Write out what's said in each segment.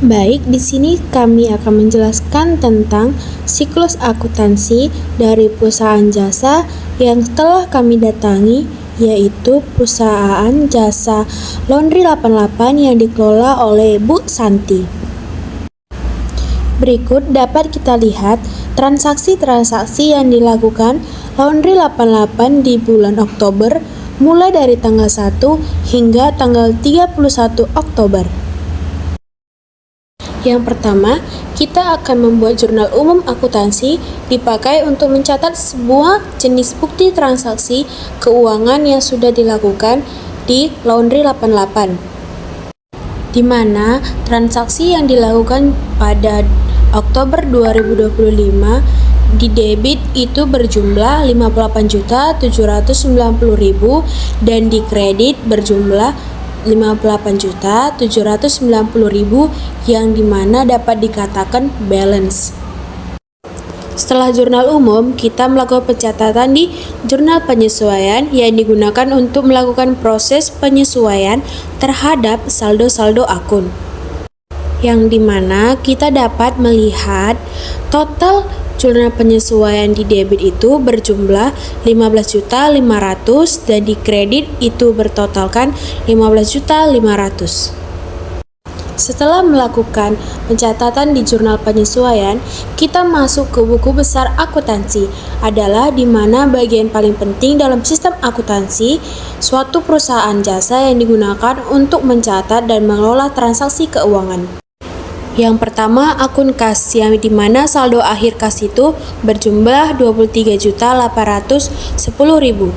Baik, di sini kami akan menjelaskan tentang siklus akuntansi dari perusahaan jasa yang telah kami datangi, yaitu perusahaan jasa Laundry 88 yang dikelola oleh Bu Santi. Berikut dapat kita lihat transaksi-transaksi yang dilakukan Laundry 88 di bulan Oktober, mulai dari tanggal 1 hingga tanggal 31 Oktober. Yang pertama, kita akan membuat jurnal umum akuntansi dipakai untuk mencatat semua jenis bukti transaksi keuangan yang sudah dilakukan di Laundry 88, di mana transaksi yang dilakukan pada Oktober 2025 di debit itu berjumlah 58.790.000 dan di kredit berjumlah 58.790.000 yang dimana dapat dikatakan balance. Setelah jurnal umum, kita melakukan pencatatan di jurnal penyesuaian yang digunakan untuk melakukan proses penyesuaian terhadap saldo-saldo akun, yang dimana kita dapat melihat total jurnal penyesuaian di debit itu berjumlah 15.500 dan di kredit itu bertotalkan 15.500. Setelah melakukan pencatatan di jurnal penyesuaian, kita masuk ke buku besar akuntansi, adalah di mana bagian paling penting dalam sistem akuntansi suatu perusahaan jasa yang digunakan untuk mencatat dan mengelola transaksi keuangan. Yang pertama, akun kas, yang dimana saldo akhir kas itu berjumlah 23.810.000.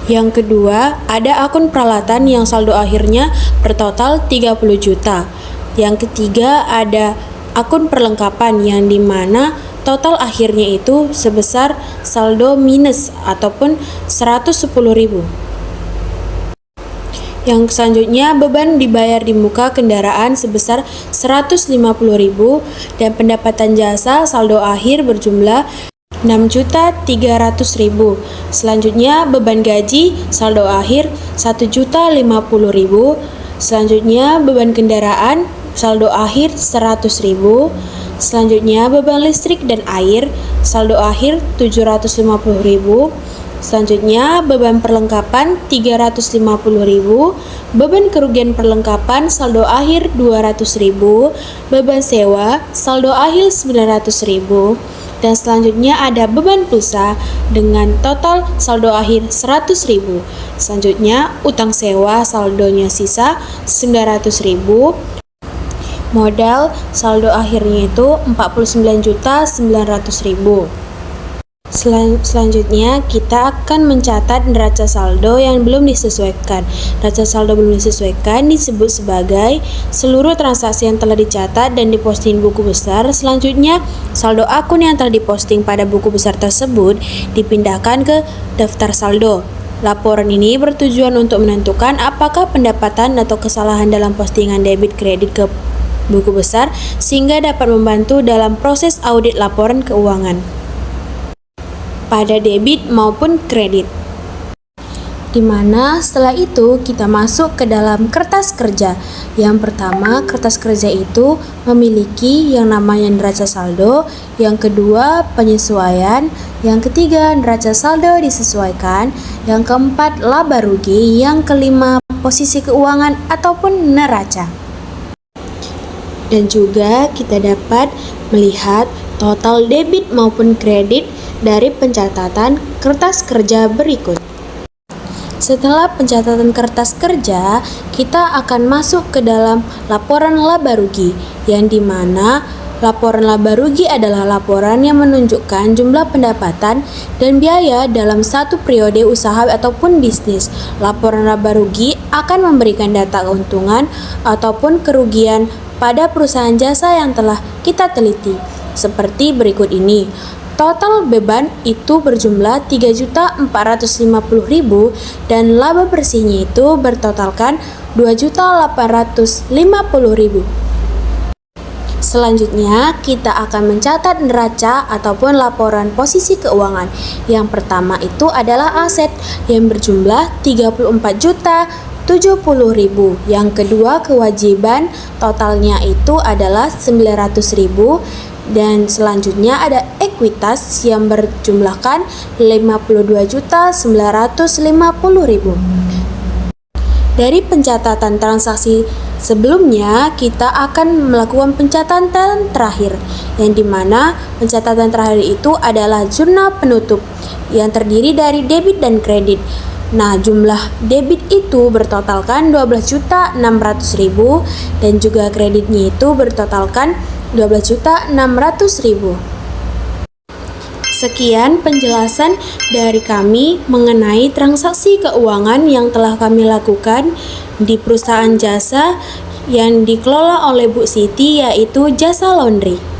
Yang kedua, ada akun peralatan yang saldo akhirnya bertotal 30 juta. Yang ketiga, ada akun perlengkapan yang dimana total akhirnya itu sebesar saldo minus ataupun 110.000. Yang selanjutnya, beban dibayar di muka kendaraan sebesar 150.000 dan pendapatan jasa saldo akhir berjumlah 6.300.000. Selanjutnya, beban gaji saldo akhir 1.050.000. Selanjutnya, beban kendaraan saldo akhir 100.000. Selanjutnya, beban listrik dan air saldo akhir 750.000. Selanjutnya, beban perlengkapan 350.000, beban kerugian perlengkapan saldo akhir 200.000, beban sewa saldo akhir 900.000, dan selanjutnya ada beban pulsa dengan total saldo akhir 100.000. Selanjutnya, utang sewa saldonya sisa 900.000. Modal saldo akhirnya itu 49.900.000. Selanjutnya, kita akan mencatat neraca saldo yang belum disesuaikan. Neraca saldo belum disesuaikan disebut sebagai seluruh transaksi yang telah dicatat dan diposting buku besar. Selanjutnya, saldo akun yang telah diposting pada buku besar tersebut dipindahkan ke daftar saldo. Laporan ini bertujuan untuk menentukan apakah pendapatan atau kesalahan dalam postingan debit kredit ke buku besar sehingga dapat membantu dalam proses audit laporan keuangan pada debit maupun kredit. Dimana setelah itu kita masuk ke dalam kertas kerja. Yang pertama, kertas kerja itu memiliki yang namanya neraca saldo, yang kedua penyesuaian, yang ketiga neraca saldo disesuaikan, yang keempat laba rugi, yang kelima posisi keuangan ataupun neraca. Dan juga kita dapat melihat total debit maupun kredit dari pencatatan kertas kerja berikut. Setelah pencatatan kertas kerja, kita akan masuk ke dalam laporan laba rugi, yang dimana laporan laba rugi adalah laporan yang menunjukkan jumlah pendapatan dan biaya dalam satu periode usaha ataupun bisnis. Laporan laba rugi akan memberikan data keuntungan ataupun kerugian pada perusahaan jasa yang telah kita teliti, seperti berikut ini. Total beban itu berjumlah 3.450.000 dan laba bersihnya itu bertotalkan 2.850.000. Selanjutnya, kita akan mencatat neraca ataupun laporan posisi keuangan. Yang pertama itu adalah aset yang berjumlah 34 juta 70.000. Yang kedua, kewajiban totalnya itu adalah 900.000. Dan selanjutnya ada ekuitas yang berjumlahkan 52.950.000. Dari pencatatan transaksi sebelumnya, kita akan melakukan pencatatan terakhir, yang dimana pencatatan terakhir itu adalah jurnal penutup yang terdiri dari debit dan kredit. Nah, jumlah debit itu bertotalkan 12.600.000 dan juga kreditnya itu bertotalkan 12.600.000. Sekian penjelasan dari kami mengenai transaksi keuangan yang telah kami lakukan di perusahaan jasa yang dikelola oleh Bu Siti, yaitu Jasa Laundry.